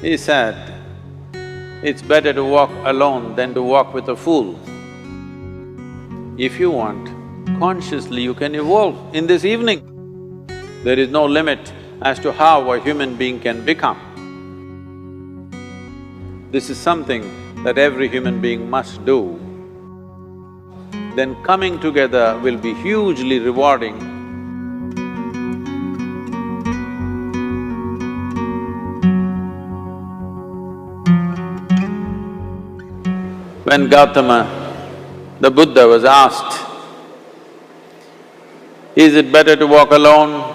He said, it's better to walk alone than to walk with a fool. If you want, consciously you can evolve in this evening. There is no limit as to how a human being can become. This is something that every human being must do. Then coming together will be hugely rewarding. When Gautama, the Buddha, was asked, is it better to walk alone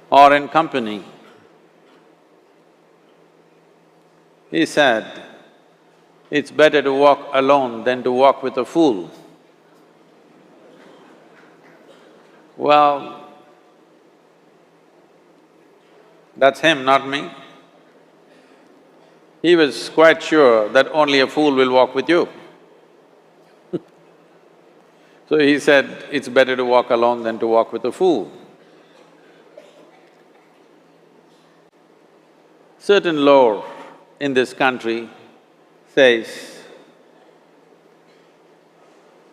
or in company? He said, it's better to walk alone than to walk with a fool. Well, that's him, not me. He was quite sure that only a fool will walk with you. So he said, it's better to walk alone than to walk with a fool. Certain lore in this country says,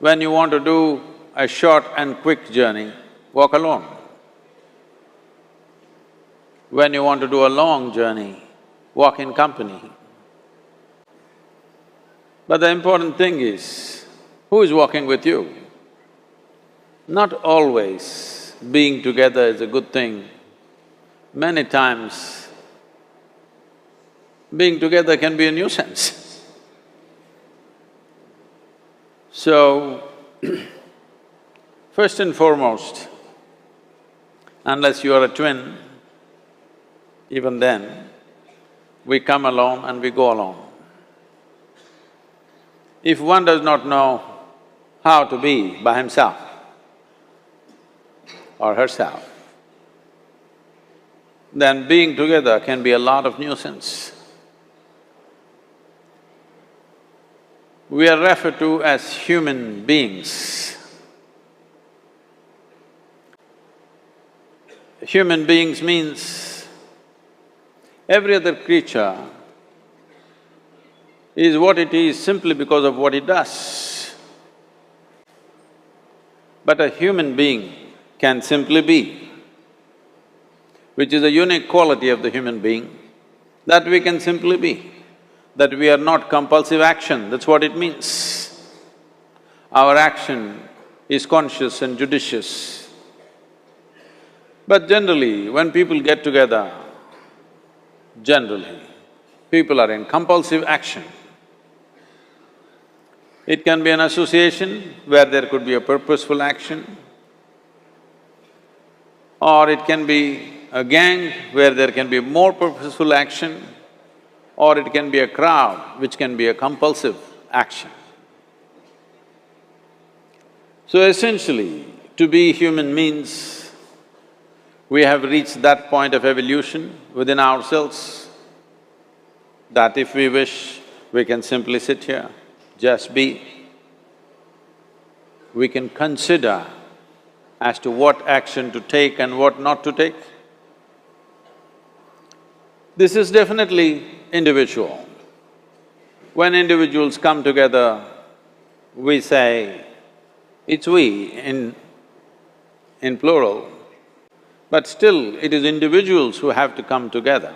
when you want to do a short and quick journey, walk alone. When you want to do a long journey, walk in company. But the important thing is, who is walking with you? Not always being together is a good thing. Many times, being together can be a nuisance. So, first and foremost, unless you are a twin, even then, we come alone and we go alone. If one does not know how to be by himself or herself, then being together can be a lot of nuisance. We are referred to as human beings. Human beings means every other creature is what it is simply because of what it does. But a human being can simply be, which is a unique quality of the human being, that we can simply be, that we are not compulsive action, that's what it means. Our action is conscious and judicious. But generally, when people get together, generally, people are in compulsive action. It can be an association where there could be a purposeful action, or it can be a gang where there can be more purposeful action, or it can be a crowd which can be a compulsive action. So essentially, to be human means we have reached that point of evolution within ourselves that if we wish, we can simply sit here, just be. We can consider as to what action to take and what not to take. This is definitely individual. When individuals come together, we say, it's we in plural, but still it is individuals who have to come together.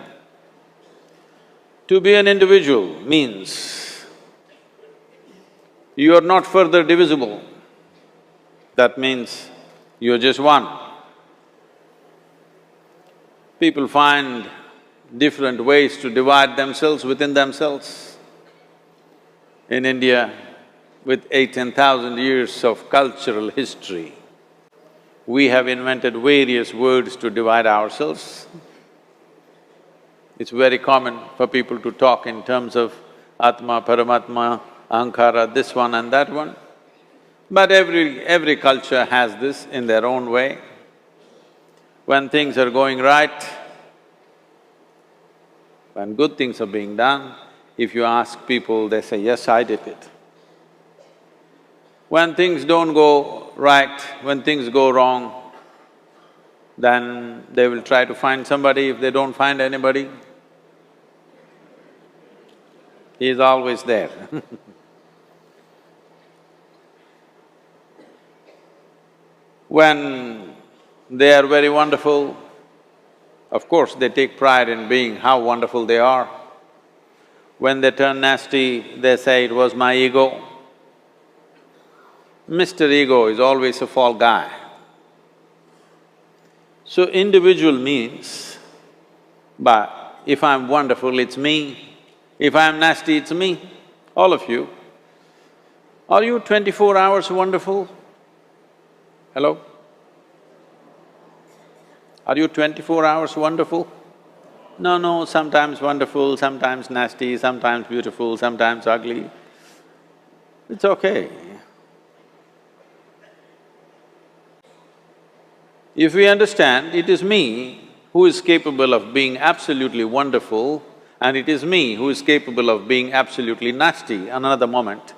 To be an individual means you are not further divisible. That means you're just one. People find different ways to divide themselves within themselves. In India, with 10,000 years of cultural history, we have invented various words to divide ourselves. It's very common for people to talk in terms of Atma, Paramatma, Ahankara, this one and that one. But every culture has this in their own way. When things are going right, when good things are being done, if you ask people, they say, yes, I did it. When things don't go right, when things go wrong, then they will try to find somebody. If they don't find anybody, He is always there. When they are very wonderful, of course they take pride in being how wonderful they are. When they turn nasty, they say, "It was my ego." Mr. Ego is always a fall guy. So individual means, but if I'm wonderful, it's me. If I'm nasty, it's me. All of you. Are you 24 hours wonderful? Hello? Are you 24 hours wonderful? No, sometimes wonderful, sometimes nasty, sometimes beautiful, sometimes ugly. It's okay. If we understand it is me who is capable of being absolutely wonderful and it is me who is capable of being absolutely nasty another moment,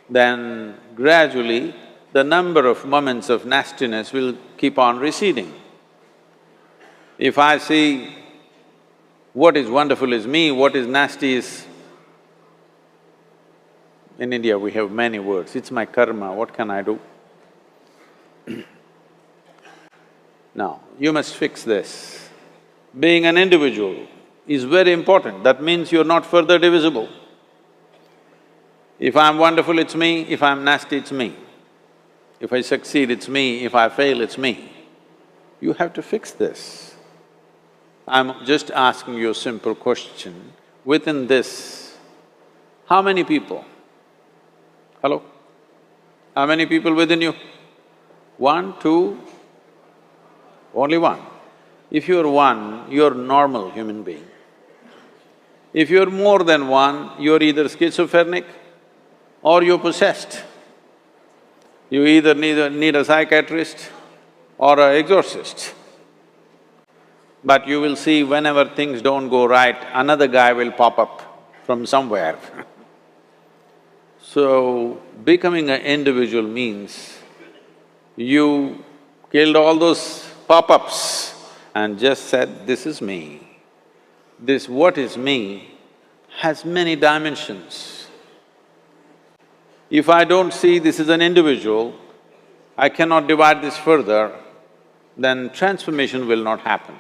then gradually the number of moments of nastiness will keep on receding. If I see what is wonderful is me, what is nasty is… In India we have many words, it's my karma, what can I do? Now, you must fix this. Being an individual is very important, that means you're not further divisible. If I'm wonderful, it's me, if I'm nasty, it's me. If I succeed, it's me, if I fail, it's me. You have to fix this. I'm just asking you a simple question. Within this, how many people? Hello? How many people within you? One, two? Only one. If you're one, you're normal human being. If you're more than one, you're either schizophrenic or you're possessed. You either need a psychiatrist or an exorcist. But you will see whenever things don't go right, another guy will pop up from somewhere. So, becoming an individual means you killed all those pop-ups and just said, "This is me." This what is me has many dimensions. If I don't see this is an individual, I cannot divide this further, then transformation will not happen.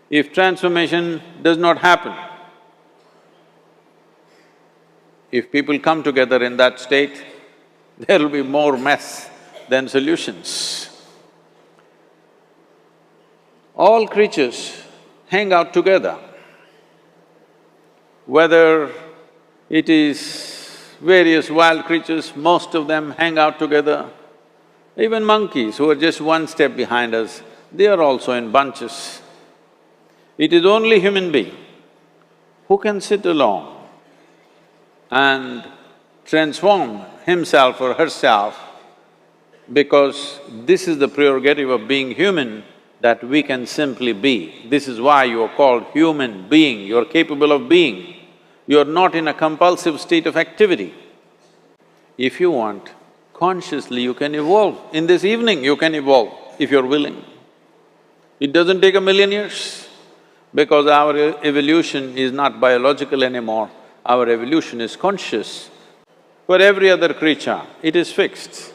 If transformation does not happen, if people come together in that state, there will be more mess than solutions. All creatures hang out together. Whether it is various wild creatures, most of them hang out together. Even monkeys who are just one step behind us, they are also in bunches. It is only human being who can sit alone and transform himself or herself, because this is the prerogative of being human, that we can simply be. This is why you are called human being, you're capable of being. You're not in a compulsive state of activity. If you want, consciously you can evolve. In this evening you can evolve, if you're willing. It doesn't take 1,000,000 years, because our evolution is not biological anymore, our evolution is conscious. For every other creature, it is fixed.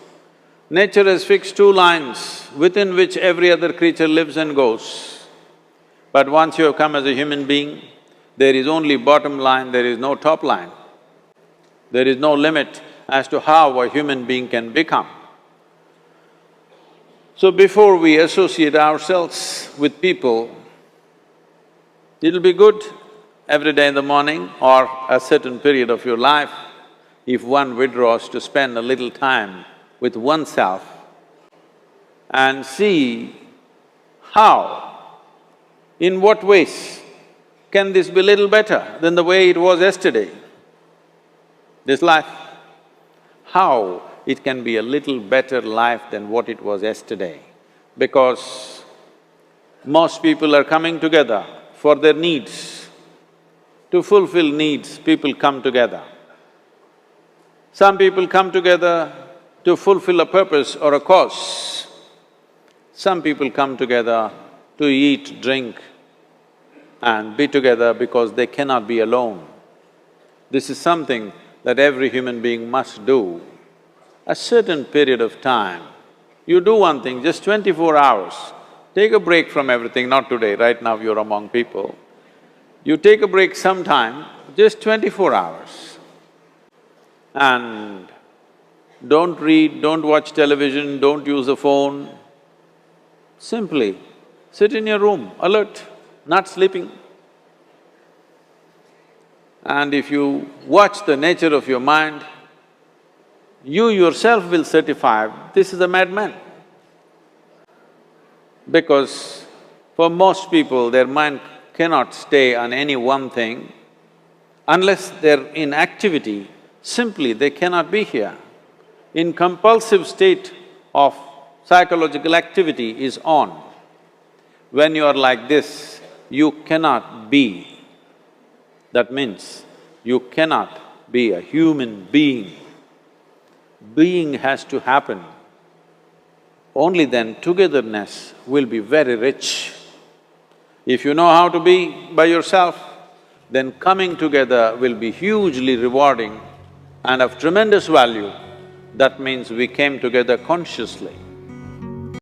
Nature has fixed two lines within which every other creature lives and goes. But once you have come as a human being, there is only bottom line, there is no top line. There is no limit as to how a human being can become. So before we associate ourselves with people, it'll be good every day in the morning or a certain period of your life, if one withdraws to spend a little time with oneself and see how, in what ways can this be little better than the way it was yesterday, this life? How it can be a little better life than what it was yesterday? Because most people are coming together for their needs. To fulfill needs, people come together. Some people come together to fulfill a purpose or a cause. Some people come together to eat, drink and be together because they cannot be alone. This is something that every human being must do. A certain period of time, you do one thing, just 24 hours, take a break from everything, not today, right now you're among people. You take a break sometime, just 24 hours. And don't read, don't watch television, don't use a phone. Simply sit in your room, alert, not sleeping. And if you watch the nature of your mind, you yourself will certify, this is a madman. Because for most people, their mind cannot stay on any one thing. Unless they're in activity, simply they cannot be here. In compulsive state of psychological activity is on. When you are like this, you cannot be. That means you cannot be a human being. Being has to happen. Only then togetherness will be very rich. If you know how to be by yourself, then coming together will be hugely rewarding and of tremendous value. That means we came together consciously.